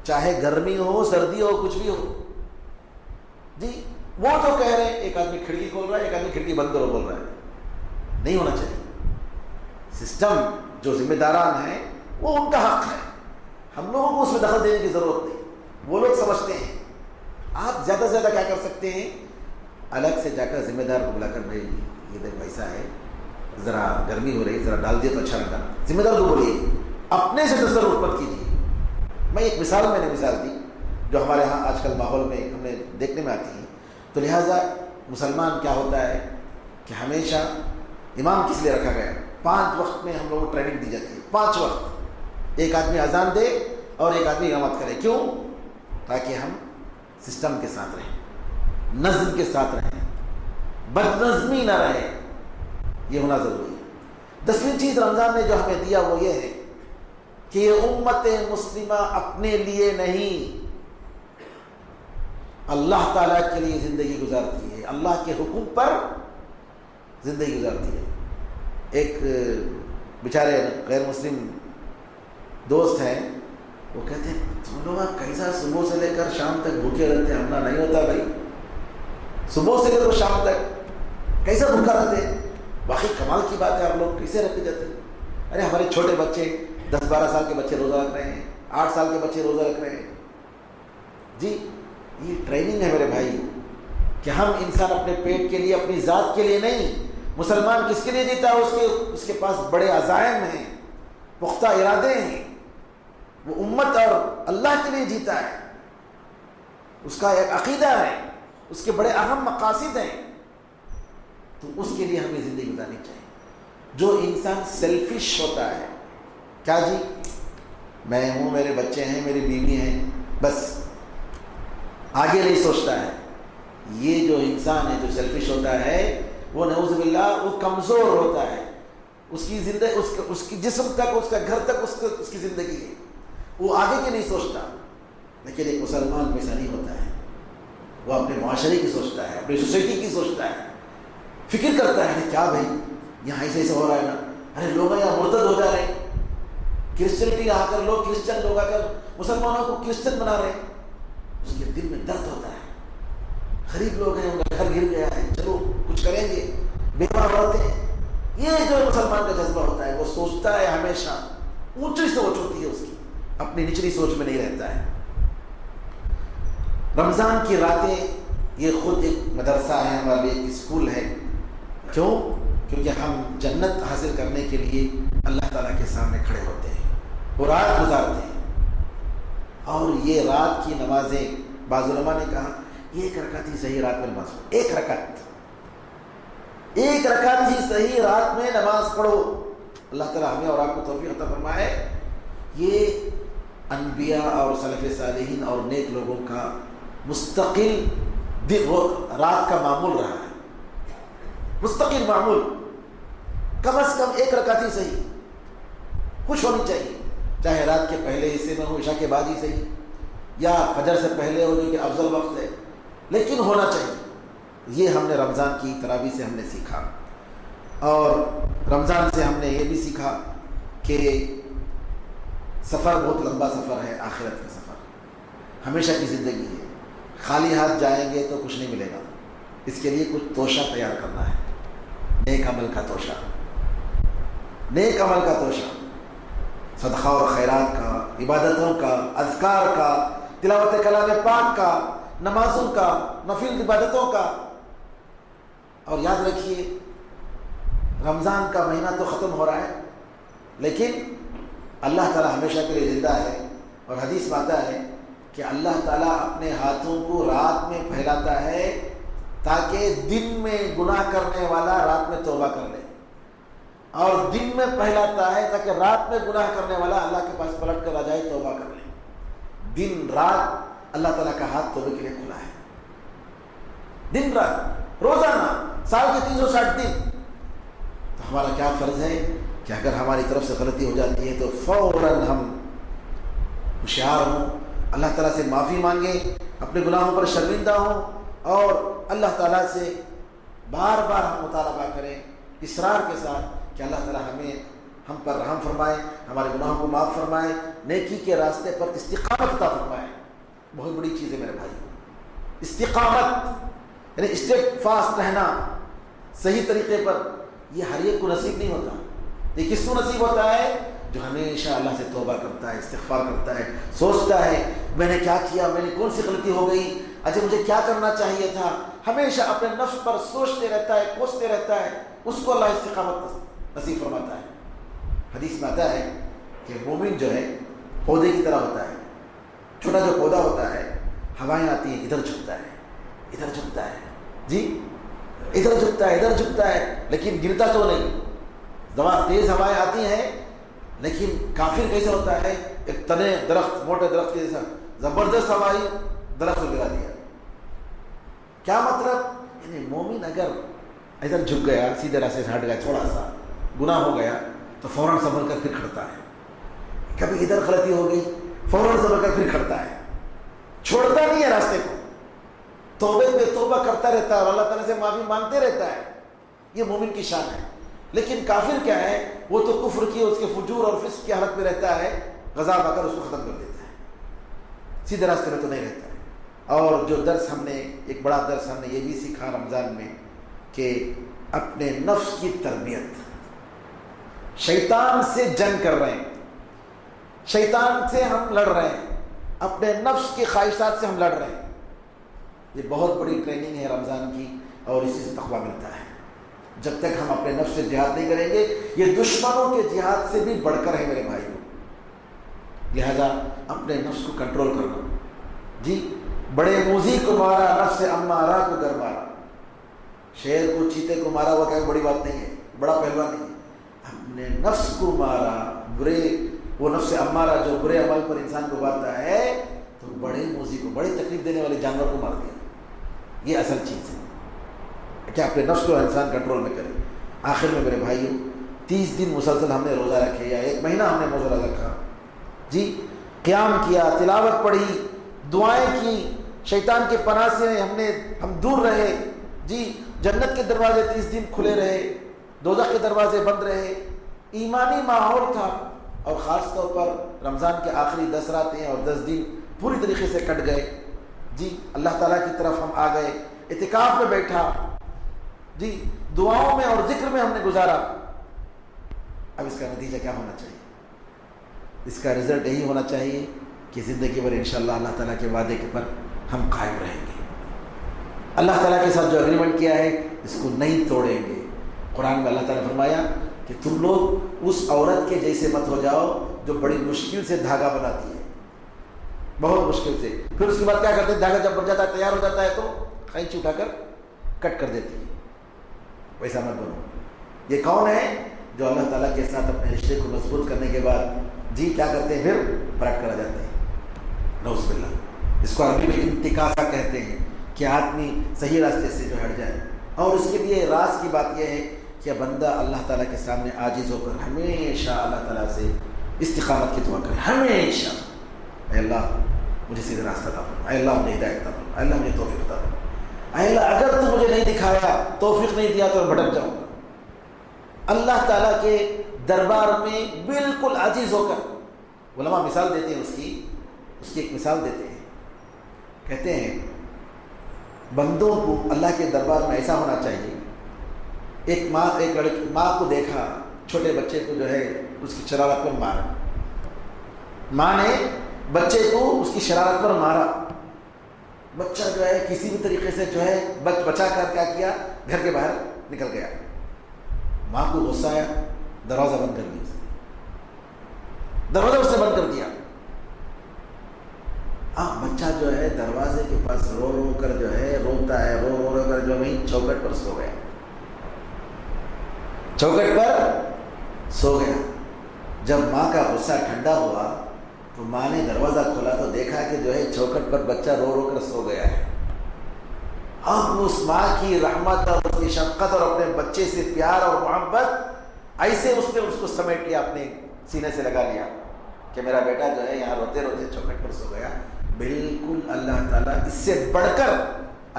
چاہے گرمی ہو سردی ہو کچھ بھی ہو۔ جی وہ جو کہہ رہے ہیں، ایک آدمی کھڑکی کھول رہا ہے، ایک آدمی کھڑکی بند کرو بول رہا ہے، نہیں ہونا چاہیے۔ سسٹم جو ذمہ داران ہیں وہ ان کا حق ہے، ہم لوگوں کو اس میں دخل دینے کی ضرورت نہیں، وہ لوگ سمجھتے ہیں۔ آپ زیادہ سے زیادہ کیا کر سکتے ہیں، الگ سے جا کر ذمہ دار کو بلا کر، بھائی یہ دیکھو ایسا ہے، ذرا گرمی ہو رہی، ذرا ڈال دیا تو اچھا لگا، ذمہ دار کو بولیے، اپنے سے تصرف مت کیجیے۔ میں ایک مثال دی جو ہمارے ہاں آج کل ماحول میں ہم نے دیکھنے میں آتی ہے، تو لہٰذا مسلمان کیا ہوتا ہے کہ ہمیشہ امام کس لیے رکھا گیا، 5 وقت میں ہم لوگوں کو ٹریننگ دی جاتی ہے، 5 وقت ایک آدمی اذان دے اور ایک آدمی اقامت کرے، کیوں؟ تاکہ ہم سسٹم کے ساتھ رہیں، نظم کے ساتھ رہیں، بد نظمی نہ رہے، یہ ہونا ضروری ہے۔ 10ویں چیز رمضان نے جو ہمیں دیا وہ یہ ہے کہ یہ امت مسلمہ اپنے لیے نہیں، اللہ تعالیٰ کے لیے زندگی گزارتی ہے، اللہ کے حکم پر زندگی گزارتی ہے۔ ایک بیچارے غیر مسلم دوست ہیں، وہ کہتے ہیں تم لوگ کیسا صبح سے لے کر شام تک بھوکے رہتے ہیں، ہمنا نہیں ہوتا بھائی، صبح سے لے کر شام تک کیسا بھوکا رہتے ہیں؟ واقعی کمال کی بات ہے، آپ لوگ کیسے رکھتے جاتے ہیں؟ ارے ہمارے چھوٹے بچے 10-12 سال کے بچے روزہ رکھ رہے ہیں، 8 سال کے بچے روزہ رکھ رہے ہیں۔ جی یہ ٹریننگ ہے میرے بھائی کہ ہم انسان اپنے پیٹ کے لیے، اپنی ذات کے لیے نہیں، مسلمان کس کے لیے جیتا ہے؟ اس کے پاس بڑے عزائم ہیں، پختہ ارادے ہیں، وہ امت اور اللہ کے لیے جیتا ہے، اس کا ایک عقیدہ ہے، اس کے بڑے اہم مقاصد ہیں، تو اس کے لیے ہمیں زندگی گزارنی چاہیے۔ جو انسان سیلفش ہوتا ہے، کیا جی میں ہوں، میرے بچے ہیں، میری بیوی ہیں، بس آگے نہیں سوچتا ہے، یہ جو انسان ہے جو سیلفش ہوتا ہے وہ نعوذ باللہ وہ کمزور ہوتا ہے، اس کی زندگی، اس کی جسم تک، اس کا گھر تک اس کی زندگی ہے، وہ آگے کے نہیں سوچتا۔ لیکن ایک مسلمان ایسا نہیں ہوتا ہے، وہ اپنے معاشرے کی سوچتا ہے، اپنی سوسائٹی کی سوچتا ہے، فکر کرتا ہے کہ کیا بھائی یہاں ایسے ہو رہا ہے نا، ارے لوگ یہاں مرتد ہو جا رہے ہیں، کرسچنٹی آ کر لوگ، کرسچن لوگ آ کر مسلمانوں کو کرسچن بنا رہے ہیں، اس کے دل میں درد ہوتا ہے۔ غریب لوگ ہیں، ان کا گھر گر گیا ہے، چلو کچھ کریں گے، بیوہ عورتیں، یہ جو مسلمان کا جذبہ ہوتا ہے، وہ سوچتا ہے ہمیشہ، اونچی سوچ ہوتی ہے اس کی، اپنی نچلی سوچ میں نہیں رہتا ہے۔ رمضان کی راتیں یہ خود ایک مدرسہ ہے ہمارے لیے، ایک اسکول ہے، کیوں؟ کیونکہ ہم جنت حاصل کرنے کے لیے اللہ تعالیٰ کے سامنے کھڑے ہوتے ہیں، وہ رات گزارتے ہیں، اور یہ رات کی نمازیں، بعض علماء نے کہا ایک رکعت ہی صحیح رات میں نماز پڑھو، ایک رکعت ہی صحیح رات میں نماز پڑھو، اللہ تعالیٰ ہمیں اور آپ کو توفیق عطا فرمائے۔ یہ انبیاء اور سلف صالحین اور نیک لوگوں کا مستقل رات کا معمول رہا ہے، مستقل معمول، کم از کم ایک رکعت ہی صحیح کچھ ہونی چاہیے، چاہے رات کے پہلے حصے میں ہو، عشاء کے بعد ہی صحیح، یا فجر سے پہلے ہو جو کہ افضل وقت ہے، لیکن ہونا چاہیے۔ یہ ہم نے رمضان کی تراویح سے ہم نے سیکھا، اور رمضان سے ہم نے یہ بھی سیکھا کہ سفر بہت لمبا سفر ہے، آخرت کا سفر، ہمیشہ کی زندگی ہے، خالی ہاتھ جائیں گے تو کچھ نہیں ملے گا، اس کے لیے کچھ توشہ تیار کرنا ہے، نیک عمل کا توشہ، نیک عمل کا توشہ، صدقہ اور خیرات کا، عبادتوں کا، اذکار کا، تلاوت کلام پاک کا، نمازوں کا، نفل عبادتوں کا۔ اور یاد رکھیے رمضان کا مہینہ تو ختم ہو رہا ہے، لیکن اللہ تعالیٰ ہمیشہ کے لیے زندہ ہے، اور حدیث میں آتا ہے کہ اللہ تعالیٰ اپنے ہاتھوں کو رات میں پھیلاتا ہے تاکہ دن میں گناہ کرنے والا رات میں توبہ کر لے، اور دن میں پھیلاتا ہے تاکہ رات میں گناہ کرنے والا اللہ کے پاس پلٹ کر آ جائے، توبہ کر لے۔ دن رات اللہ تعالیٰ کا ہاتھ توبے کے لیے کھلا ہے، دن رات، روزانہ، سال کے 360 دن۔ تو ہمارا کیا فرض ہے کہ اگر ہماری طرف سے غلطی ہو جاتی ہے تو فوراً ہم ہوشیار ہوں، اللہ تعالیٰ سے معافی مانگیں، اپنے گناہوں پر شرمندہ ہوں، اور اللہ تعالیٰ سے بار بار ہم مطالبہ کریں اصرار کے ساتھ کہ اللہ تعالیٰ ہم پر رحم فرمائے، ہمارے گناہوں کو معاف فرمائے، نیکی کے راستے پر استقامت عطا فرمائے۔ بہت بڑی چیز ہے میرے بھائی، استقامت یعنی اسٹیپ فاسٹ رہنا صحیح طریقے پر۔ یہ ہر ایک کو نصیب نہیں ہوتا، یہ کس کو نصیب ہوتا ہے؟ جو ہمیشہ اللہ سے توبہ کرتا ہے، استغفار کرتا ہے، سوچتا ہے میں نے کیا کیا، میں نے کون سی غلطی ہو گئی، اچھا مجھے کیا کرنا چاہیے تھا، ہمیشہ اپنے نفس پر سوچتے رہتا ہے، کوستے رہتا ہے، اس کو اللہ استقامت نصیب فرماتا ہے۔ حدیث میں آتا ہے کہ مومن جو ہے پودے کی طرح ہوتا ہے، چھوٹا جو پودا ہوتا ہے، ہوائیں آتی ہیں ادھر جھکتا ہے، ادھر جھکتا ہے، جی ادھر جھکتا ہے، ادھر جھکتا ہے، لیکن گرتا تو نہیں۔ تیز ہوائیں آتی ہیں، لیکن کافر کیسے ہوتا ہے؟ ایک تنے درخت، موٹے درخت کے جیسا، زبردست ہوائی درخت کو گرا دیا۔ کیا مطلب؟ یعنی مومن اگر ادھر جھک گیا، سیدھے راستے سے ہٹ گیا، تھوڑا سا گناہ ہو گیا تو فوراً سنبھل کر پھر کھڑتا ہے۔ کبھی ادھر غلطی ہو گئی، فوراً سنبھل کر پھر کھڑتا ہے، چھوڑتا نہیں ہے راستے کو، توبے پہ توبہ کرتا رہتا ہے اور اللہ تعالیٰ سے معافی مانگتے رہتا ہے۔ یہ مومن کی شان ہے۔ لیکن کافر کیا ہے؟ وہ تو کفر کی، اس کے فجور اور فسق کی حالت میں رہتا ہے، غضب آ کر اس کو ختم کر دیتا ہے، سیدھے راستے میں تو نہیں رہتا ہے۔ اور جو درس ہم نے، ایک بڑا درس ہم نے یہ بھی سیکھا رمضان میں کہ اپنے نفس کی تربیت، شیطان سے جنگ کر رہے ہیں، شیطان سے ہم لڑ رہے ہیں، اپنے نفس کی خواہشات سے ہم لڑ رہے ہیں۔ یہ بہت بڑی ٹریننگ ہے رمضان کی، اور اسی سے تقویٰ ملتا ہے۔ جب تک ہم اپنے نفس سے جہاد نہیں کریں گے، یہ دشمنوں کے جہاد سے بھی بڑھ کر ہے میرے بھائیوں۔ لہذا اپنے نفس کو کنٹرول کرنا، جی بڑے موذی کو مارا، نفس امارہ کو گر مارا۔ شیر کو، چیتے کو مارا ہوا کیا بڑی بات نہیں ہے، بڑا پہلوان نہیں ہے۔ اپنے نفس کو مارا، برے، وہ نفس امارہ جو برے عمل پر انسان کو بارتا ہے، تو بڑے موذی کو، بڑی تکلیف دینے والے جانور کو مار دیا۔ یہ اصل چیز ہے کہ اپنے نفس کو انسان کنٹرول میں کرے۔ آخر میں میرے بھائیوں، 30 دن مسلسل ہم نے روزہ رکھے، یا 1 مہینہ ہم نے روزہ رکھا، جی قیام کیا، تلاوت پڑھی، دعائیں کی، شیطان کے پناہ سے ہم دور رہے، جی جنت کے دروازے 30 دن کھلے رہے، دوزخ کے دروازے بند رہے، ایمانی ماحول تھا۔ اور خاص طور پر رمضان کے آخری 10 راتیں اور 10 دن پوری طریقے سے کٹ گئے، جی اللہ تعالیٰ کی طرف ہم آ گئے، اعتکاف میں بیٹھا، جی دعاؤں میں اور ذکر میں ہم نے گزارا۔ اب اس کا نتیجہ کیا ہونا چاہیے؟ اس کا رزلٹ یہی ہونا چاہیے کہ زندگی بھر انشاءاللہ اللہ تعالیٰ کے وعدے کے پر ہم قائم رہیں گے، اللہ تعالیٰ کے ساتھ جو اگریمنٹ کیا ہے اس کو نہیں توڑیں گے۔ قرآن میں اللہ تعالیٰ نے فرمایا کہ تم لوگ اس عورت کے جیسے مت ہو جاؤ جو بڑی مشکل سے دھاگا بناتی ہے، بہت مشکل سے، پھر اس کے بعد کیا کرتے ہیں؟ دھاگا جب بن جاتا ہے، تیار ہو جاتا ہے، تو قینچی اٹھا کر کٹ کر دیتی ہے۔ ویسا مت بنو۔ یہ کون ہے؟ جو اللہ تعالیٰ کے ساتھ اپنے رشتے کو مضبوط کرنے کے بعد جی کیا کرتے ہیں؟ پھر پلٹ کر آ جاتے ہیں، نعوذ باللہ۔ اس کو عربی میں انتکاسہ کہتے ہیں کہ آدمی صحیح راستے سے جو ہٹ جائے۔ اور اس کے لیے راز کی بات یہ ہے کہ بندہ اللہ تعالیٰ کے سامنے عاجز ہو کر ہمیشہ اللہ تعالیٰ سے استقامت کی دعا کرے، ہمیشہ، اے اللہ مجھے سیدھا راستہ عطا فرما، اے اللہ مجھے ہدایت عطا فرما، اے اللہ مجھے توفیق عطا فرما، اے اللہ اگر تو مجھے نہیں دکھایا، توفیق نہیں دیا تو میں بھٹک جاؤں گا۔ اللہ تعالیٰ کے دربار میں بالکل عاجز ہو کر، علماء مثال دیتے ہیں اس کی ایک مثال دیتے ہیں، کہتے ہیں بندوں کو اللہ کے دربار میں ایسا ہونا چاہیے، ایک ماں کو دیکھا چھوٹے بچے کو جو ہے اس کی شرارت پر مارا، ماں نے بچے کو اس کی شرارت پر مارا، بچہ جو ہے کسی بھی طریقے سے جو ہے بچا کر کیا کیا، گھر کے باہر نکل گیا۔ ماں کو غصہ آیا، دروازہ بند کر دیا، دروازہ اس نے بند کر دیا۔ اب بچہ جو ہے دروازے کے پاس رو رو کر جو ہے روتا ہے، رو رو کر جو وہیں چوکھٹ پر سو گیا، چوکھٹ پر سو گیا۔ جب ماں کا غصہ ٹھنڈا ہوا تو ماں نے دروازہ کھولا تو دیکھا کہ جو ہے چوکھٹ پر بچہ رو رو کر سو گیا ہے۔ اب اس ماں کی رحمت اور اس کی شفقت اور اپنے بچے سے پیار اور محبت، ایسے اس نے اس کو سمیٹ لیا، اپنے سینے سے لگا لیا کہ میرا بیٹا جو ہے یہاں روتے روتے چوکھٹ پر سو گیا۔ بالکل اللہ تعالیٰ اس سے بڑھ کر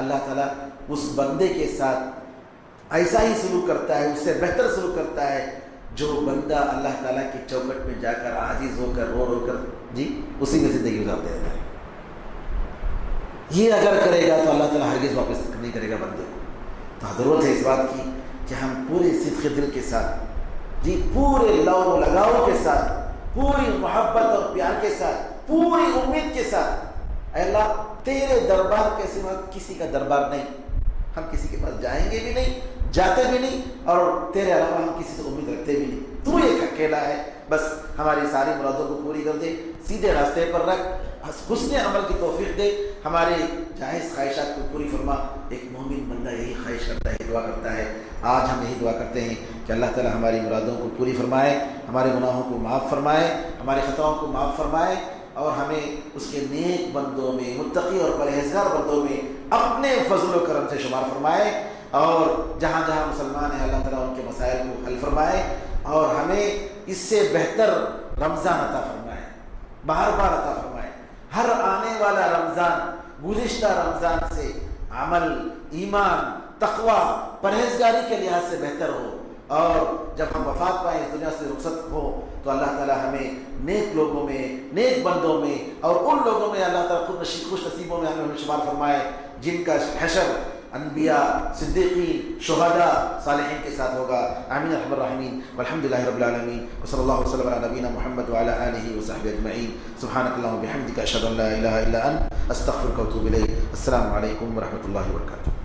اللہ تعالیٰ اس بندے کے ساتھ ایسا ہی سلوک کرتا ہے، اس سے بہتر سلوک کرتا ہے جو بندہ اللہ تعالیٰ کی چوکھٹ میں جا کر عاجز ہو کر رو رو کر اسی میں زندگی گزارتے رہتا ہے۔ یہ اگر کرے گا تو اللہ تعالیٰ ہرگز واپس نہیں کرے گا بندے کو۔ تو ضرورت ہے اس بات کی کہ ہم پورے صدق دل کے ساتھ، پورے لو لگاؤ کے ساتھ، پوری محبت اور پیار کے ساتھ، پوری امید کے ساتھ، اے اللہ تیرے دربار کے سوا کسی کا دربار نہیں، ہم کسی کے پاس جائیں گے بھی نہیں، جاتے بھی نہیں، اور تیرے علاوہ ہم کسی سے امید رکھتے بھی نہیں، تو ایک اکیلا ہے، بس ہماری ساری مرادوں کو پوری کر دے، سیدھے راستے پر رکھ، حسن عمل کی توفیق دے، ہمارے جائز خواہشات کو پوری فرما۔ ایک مومن بندہ یہی خواہش کرتا ہے، دعا کرتا ہے۔ آج ہم یہی دعا کرتے ہیں کہ اللہ تعالی ہماری مرادوں کو پوری فرمائے، ہمارے گناہوں کو معاف فرمائے، ہمارے خطاؤں کو معاف فرمائے، اور ہمیں اس کے نیک بندوں میں، متقی اور پرہیزگار بندوں میں اپنے فضل و کرم سے شمار فرمائے، اور جہاں جہاں مسلمان ہیں اللہ تعالیٰ ان کے مسائل کو حل فرمائے، اور ہمیں اس سے بہتر رمضان عطا فرمائے، بار بار عطا فرمائے۔ ہر آنے والا رمضان گزشتہ رمضان سے عمل، ایمان، تقوی، پرہیزگاری کے لحاظ سے بہتر ہو، اور جب ہم وفات پائیں، اس دنیا سے رخصت ہو، تو اللہ تعالیٰ ہمیں نیک لوگوں میں، نیک بندوں میں، اور ان لوگوں میں اللہ تعالیٰ خود خوش نصیبوں میں ہمیں شمار فرمائے جن کا حشر انبیاء، صدیقین، شہداء، صالحین کے ساتھ ہوگا۔ آمین ارحم الراحمین، والحمد للہ رب العالمین، وصلی اللہ وسلم علی نبینا محمد وعلی آلہ وصحبہ اجمعین۔ سبحانک اللہم وبحمدک، اشہد ان لا الہ الا انت، استغفرک واتوب الیک۔ السلام علیکم ورحمۃ اللہ وبرکاتہ۔